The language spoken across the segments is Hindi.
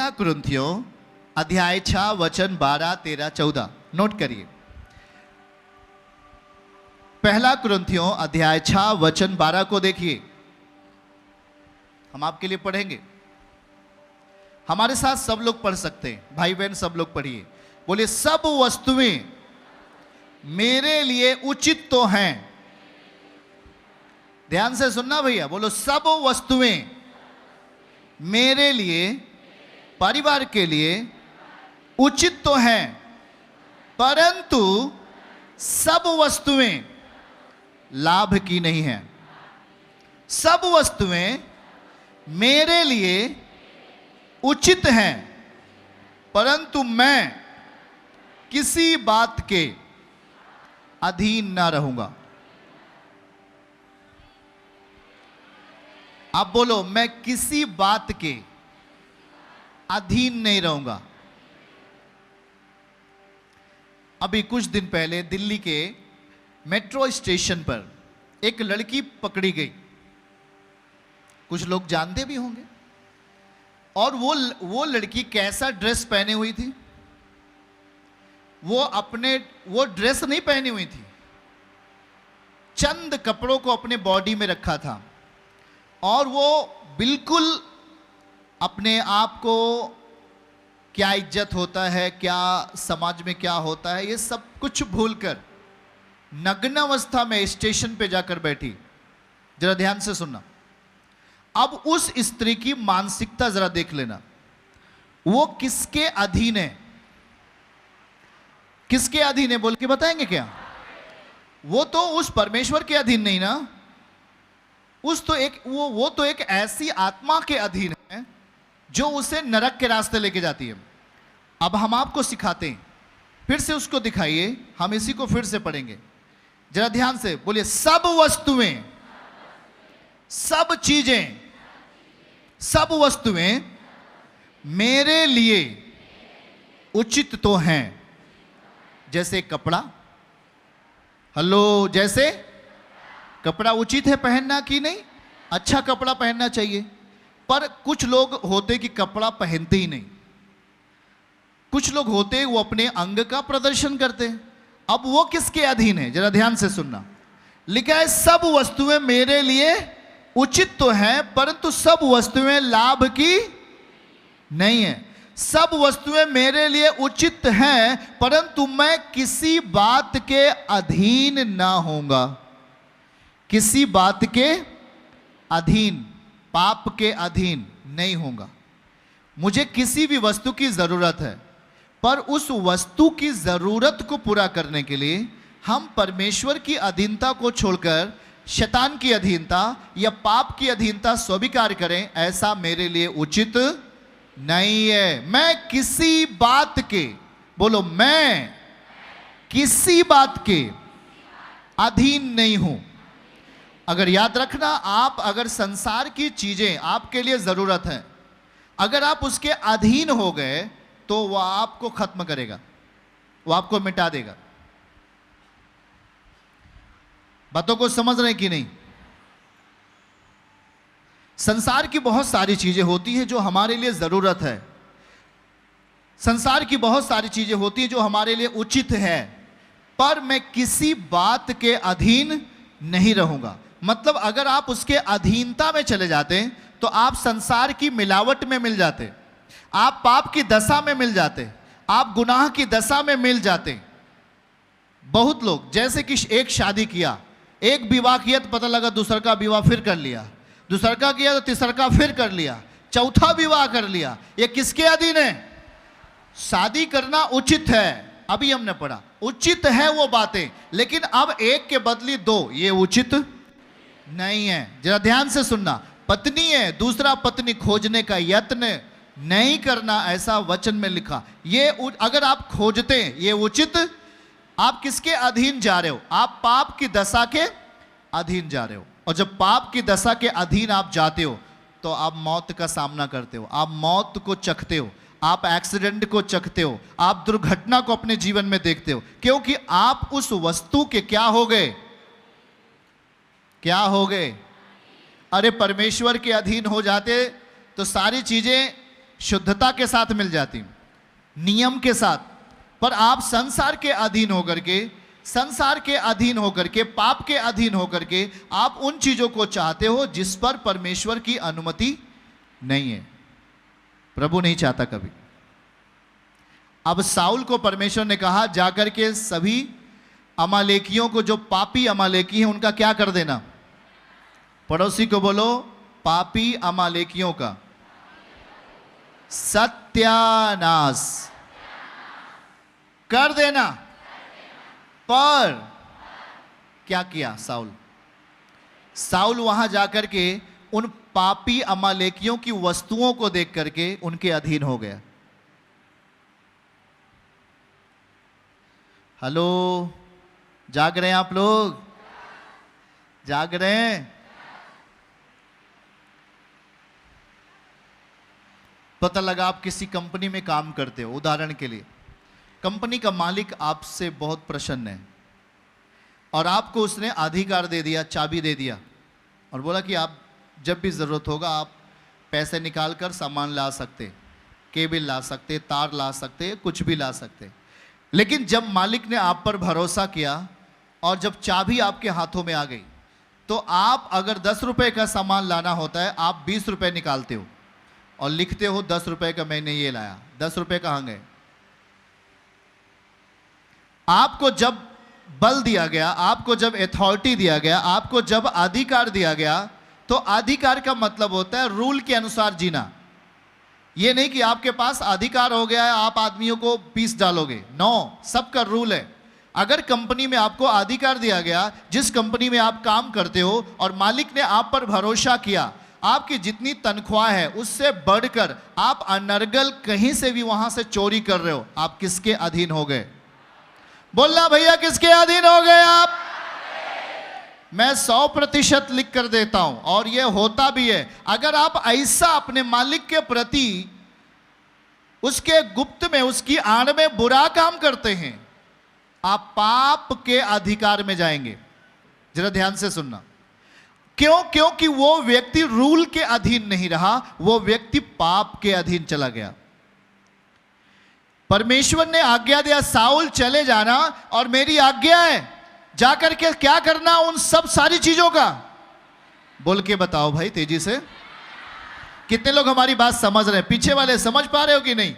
पहला कुरिन्थियों अध्याय 6 वचन 12, 13, 14 नोट करिए। पहला कुरिन्थियों अध्याय 6 वचन 12 को देखिए, हम आपके लिए पढ़ेंगे। हमारे साथ सब लोग पढ़ सकते हैं, भाई बहन सब लोग पढ़िए। बोलिए, सब वस्तुएं मेरे लिए उचित तो हैं। ध्यान से सुनना भैया, बोलो सब वस्तुएं मेरे लिए, परिवार के लिए उचित तो हैं, परंतु सब वस्तुएं लाभ की नहीं हैं। सब वस्तुएं मेरे लिए उचित हैं, परंतु मैं किसी बात के अधीन ना रहूंगा। आप बोलो, मैं किसी बात के अधीन नहीं रहूंगा। अभी कुछ दिन पहले दिल्ली के मेट्रो स्टेशन पर एक लड़की पकड़ी गई, कुछ लोग जानते भी होंगे। और वो लड़की कैसा ड्रेस पहनी हुई थी? वो ड्रेस नहीं पहनी हुई थी, चंद कपड़ों को अपने बॉडी में रखा था और वो बिल्कुल अपने आप को, क्या इज्जत होता है, क्या समाज में क्या होता है, ये सब कुछ भूलकर नग्न अवस्था में स्टेशन पे जाकर बैठी। जरा ध्यान से सुनना। अब उस स्त्री की मानसिकता जरा देख लेना। वो किसके अधीन है? किसके अधीन है बोल के बताएंगे क्या? वो तो उस परमेश्वर के अधीन नहीं ना। वो तो एक ऐसी आत्मा के अधीन है जो उसे नरक के रास्ते लेके जाती है। अब हम आपको सिखाते हैं, फिर से उसको दिखाइए, हम इसी को फिर से पढ़ेंगे। जरा ध्यान से बोलिए, सब वस्तुएं, सब चीजें, सब वस्तुएं मेरे लिए उचित तो हैं। जैसे कपड़ा, हेलो, जैसे कपड़ा उचित है पहनना कि नहीं? अच्छा कपड़ा पहनना चाहिए। पर कुछ लोग होते कि कपड़ा पहनते ही नहीं। कुछ लोग होते वो अपने अंग का प्रदर्शन करते हैं। अब वो किसके अधीन है? जरा ध्यान से सुनना। लिखा है, सब वस्तुएं मेरे लिए उचित तो हैं, परंतु सब वस्तुएं लाभ की नहीं है। सब वस्तुएं मेरे लिए उचित हैं, परंतु मैं किसी बात के अधीन ना होऊंगा। किसी बात के अधीन, पाप के अधीन नहीं होऊंगा। मुझे किसी भी वस्तु की जरूरत है, पर उस वस्तु की जरूरत को पूरा करने के लिए हम परमेश्वर की अधीनता को छोड़कर शैतान की अधीनता या पाप की अधीनता स्वीकार करें, ऐसा मेरे लिए उचित नहीं है। मैं किसी बात के, बोलो, मैं किसी बात के अधीन नहीं हूं। अगर याद रखना, आप अगर संसार की चीजें आपके लिए जरूरत है, अगर आप उसके अधीन हो गए तो वह आपको खत्म करेगा, वो आपको मिटा देगा। बातों को समझ रहे कि नहीं? संसार की बहुत सारी चीजें होती हैं जो हमारे लिए जरूरत है। संसार की बहुत सारी चीजें होती हैं जो हमारे लिए उचित है, पर मैं किसी बात के अधीन नहीं रहूंगा। मतलब अगर आप उसके अधीनता में चले जाते तो आप संसार की मिलावट में मिल जाते, आप पाप की दशा में मिल जाते, आप गुनाह की दशा में मिल जाते। बहुत लोग, जैसे कि एक शादी किया, एक विवाह किया तो पता लगा दूसरा का विवाह फिर कर लिया, दूसरा का किया तो तीसरा का फिर कर लिया, चौथा विवाह कर लिया। ये किसके अधीन है? शादी करना उचित है, अभी हमने पढ़ा, उचित है वो बातें, लेकिन अब एक के बदली दो, ये उचित नहीं है। जरा ध्यान से सुनना। पत्नी है, दूसरा पत्नी खोजने का यत्न नहीं करना, ऐसा वचन में लिखा। ये अगर आप खोजते हैं, ये उचित। आप किसके अधीन जा रहे हो? आप पाप की दशा के अधीन जा रहे हो। और जब पाप की दशा के अधीन आप जाते हो तो आप मौत का सामना करते हो, आप मौत को चखते हो, आप एक्सीडेंट को चखते हो, आप दुर्घटना को अपने जीवन में देखते हो, क्योंकि आप उस वस्तु के क्या हो गए? क्या हो गए? अरे परमेश्वर के अधीन हो जाते तो सारी चीजें शुद्धता के साथ मिल जाती, नियम के साथ। पर आप संसार के अधीन होकर के पाप के अधीन होकर के आप उन चीजों को चाहते हो जिस पर परमेश्वर की अनुमति नहीं है, प्रभु नहीं चाहता कभी। अब साउल को परमेश्वर ने कहा जाकर के सभी अमालेकियों को, जो पापी अमालेकी हैं, उनका क्या कर देना। पड़ोसी को बोलो, पापी अमालेकियों का सत्यानाश कर देना। पर क्या किया साउल वहां जाकर के उन पापी अमालेकियों की वस्तुओं को देख करके उनके अधीन हो गया। हेलो, जाग रहे हैं आप लोग? जाग रहे हैं? पता लगा आप किसी कंपनी में काम करते हो, उदाहरण के लिए कंपनी का मालिक आपसे बहुत प्रसन्न है और आपको उसने अधिकार दे दिया, चाबी दे दिया और बोला कि आप जब भी ज़रूरत होगा आप पैसे निकाल कर सामान ला सकते, केबल ला सकते, तार ला सकते, कुछ भी ला सकते। लेकिन जब मालिक ने आप पर भरोसा किया और जब चाबी आपके हाथों में आ गई, तो आप अगर 10 रुपए का सामान लाना होता है, आप 20 रुपए निकालते हो और लिखते हो 10 रुपए का मैंने ये लाया। 10 रुपए कहाँ गए? आपको जब बल दिया गया, आपको जब अथॉरिटी दिया गया, आपको जब अधिकार दिया गया, तो अधिकार का मतलब होता है रूल के अनुसार जीना। ये नहीं कि आपके पास अधिकार हो गया है आप आदमियों को पीस डालोगे। नो, सबका रूल है। अगर कंपनी में आपको अधिकार दिया गया, जिस कंपनी में आप काम करते हो, और मालिक ने आप पर भरोसा किया, आपकी जितनी तनख्वाह है उससे बढ़कर आप अनर्गल कहीं से भी वहां से चोरी कर रहे हो, आप किसके अधीन हो गए? बोलना भैया, किसके अधीन हो गए आप? मैं 100% लिख कर देता हूं और यह होता भी है। अगर आप ऐसा अपने मालिक के प्रति उसके गुप्त में, उसकी आड़ में बुरा काम करते हैं, आप पाप के अधिकार में जाएंगे। जरा ध्यान से सुनना। क्यों? क्योंकि वो व्यक्ति रूल के अधीन नहीं रहा, वो व्यक्ति पाप के अधीन चला गया। परमेश्वर ने आज्ञा दिया, साउल चले जाना और मेरी आज्ञा है जाकर के क्या करना उन सब सारी चीजों का। बोल के बताओ भाई तेजी से। कितने लोग हमारी बात समझ रहे हैं? पीछे वाले समझ पा रहे हो कि नहीं?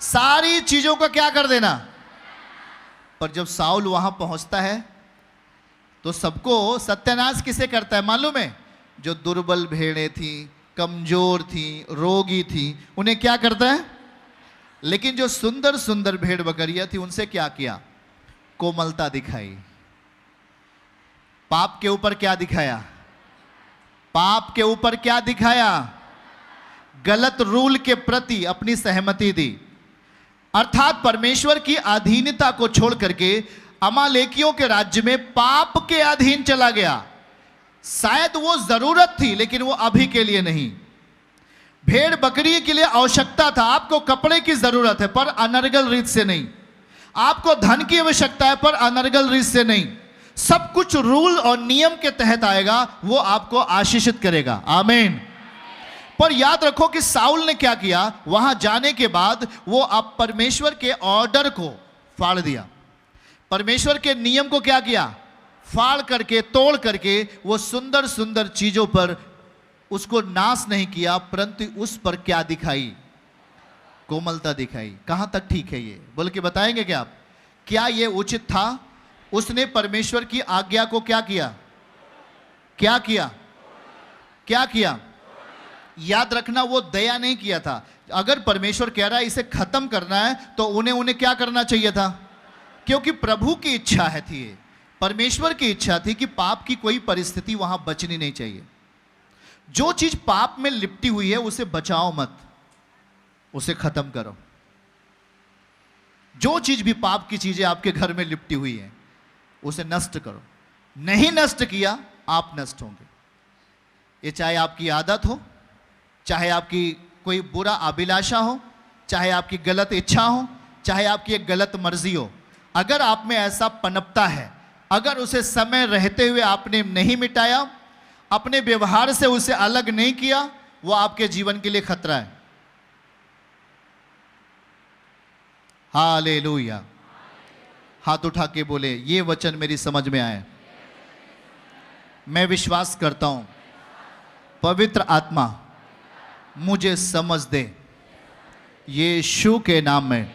सारी चीजों का क्या कर देना। पर जब साउल वहां पहुंचता है तो सबको सत्यानाश किसे करता है मालूम है? जो दुर्बल भेड़ें थी, कमजोर थी, रोगी थी, उन्हें क्या करता है? लेकिन जो सुंदर सुंदर भेड़ बकरियां थी उनसे क्या किया? कोमलता दिखाई। पाप के ऊपर क्या दिखाया? पाप के ऊपर क्या दिखाया? गलत रूल के प्रति अपनी सहमति दी। अर्थात परमेश्वर की अधीनता को छोड़ करके अमालेकियों के राज्य में पाप के अधीन चला गया। शायद वो जरूरत थी लेकिन वो अभी के लिए नहीं। भेड़ बकरी के लिए आवश्यकता था, आपको कपड़े की जरूरत है पर अनर्गल रीत से नहीं। आपको धन की आवश्यकता है पर अनर्गल रीत से नहीं। सब कुछ रूल और नियम के तहत आएगा, वो आपको आशीषित करेगा। आमीन। पर याद रखो कि साउल ने क्या किया? वहां जाने के बाद वो अब परमेश्वर के ऑर्डर को फाड़ दिया। परमेश्वर के नियम को क्या किया? फाड़ करके, तोड़ करके वो सुंदर सुंदर चीजों पर उसको नाश नहीं किया, परंतु उस पर क्या दिखाई? कोमलता दिखाई। कहां तक ठीक है ये? बोल के बताएंगे क्या आप? क्या ये उचित था? उसने परमेश्वर की आज्ञा को क्या किया? क्या किया? क्या किया? याद रखना, वो दया नहीं किया था। अगर परमेश्वर कह रहा है इसे खत्म करना है तो उन्हें क्या करना चाहिए था? क्योंकि प्रभु की इच्छा है थी, परमेश्वर की इच्छा थी कि पाप की कोई परिस्थिति वहां बचनी नहीं चाहिए। जो चीज पाप में लिपटी हुई है उसे बचाओ मत, उसे खत्म करो। जो चीज भी पाप की चीजें आपके घर में लिपटी हुई है उसे नष्ट करो। नहीं नष्ट किया आप नष्ट होंगे। ये चाहे आपकी आदत हो, चाहे आपकी कोई बुरा अभिलाषा हो, चाहे आपकी गलत इच्छा हो, चाहे आपकी एक गलत मर्जी हो। अगर आप में ऐसा पनपता है, अगर उसे समय रहते हुए आपने नहीं मिटाया, अपने व्यवहार से उसे अलग नहीं किया, वो आपके जीवन के लिए खतरा है। हालेलुया। हाथ उठा के बोले, ये वचन मेरी समझ में आए। मैं विश्वास करता हूं पवित्र आत्मा मुझे समझ दे, यीशु के नाम में,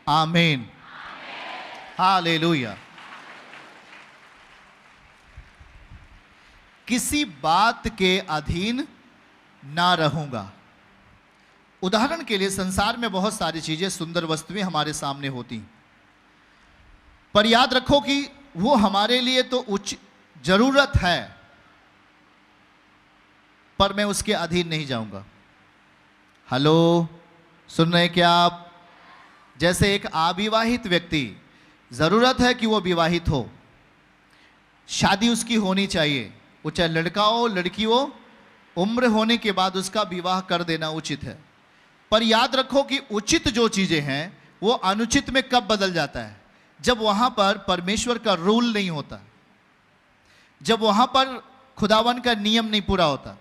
आमीन। हालेलुया। किसी बात के अधीन ना रहूंगा। उदाहरण के लिए संसार में बहुत सारी चीजें, सुंदर वस्तुएं हमारे सामने होती, पर याद रखो कि वो हमारे लिए तो जरूरत है, पर मैं उसके अधीन नहीं जाऊंगा। हेलो, सुन रहे हैं क्या आप? जैसे एक अविवाहित व्यक्ति, जरूरत है कि वो विवाहित हो, शादी उसकी होनी चाहिए, वो चाहे लड़का हो लड़की हो, उम्र होने के बाद उसका विवाह कर देना उचित है। पर याद रखो कि उचित जो चीजें हैं वो अनुचित में कब बदल जाता है? जब वहां पर परमेश्वर का रूल नहीं होता, जब वहां पर खुदावन का नियम नहीं पूरा होता।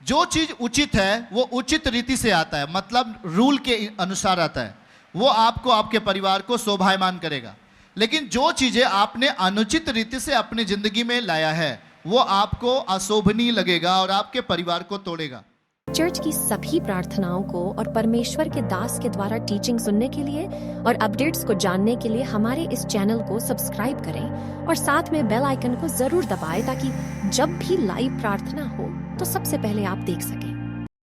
जो चीज उचित है वो उचित रीति से आता है, मतलब रूल के अनुसार आता है, वो आपको, आपके परिवार को शोभायमान करेगा। लेकिन जो चीजें आपने अनुचित रीति से अपनी जिंदगी में लाया है वो आपको अशोभनीय लगेगा और आपके परिवार को तोड़ेगा। चर्च की सभी प्रार्थनाओं को और परमेश्वर के दास के द्वारा टीचिंग सुनने के लिए और अपडेट्स को जानने के लिए हमारे इस चैनल को सब्सक्राइब करें और साथ में बेल आइकन को जरूर दबाएं ताकि जब भी लाइव प्रार्थना हो तो सबसे पहले आप देख सकें।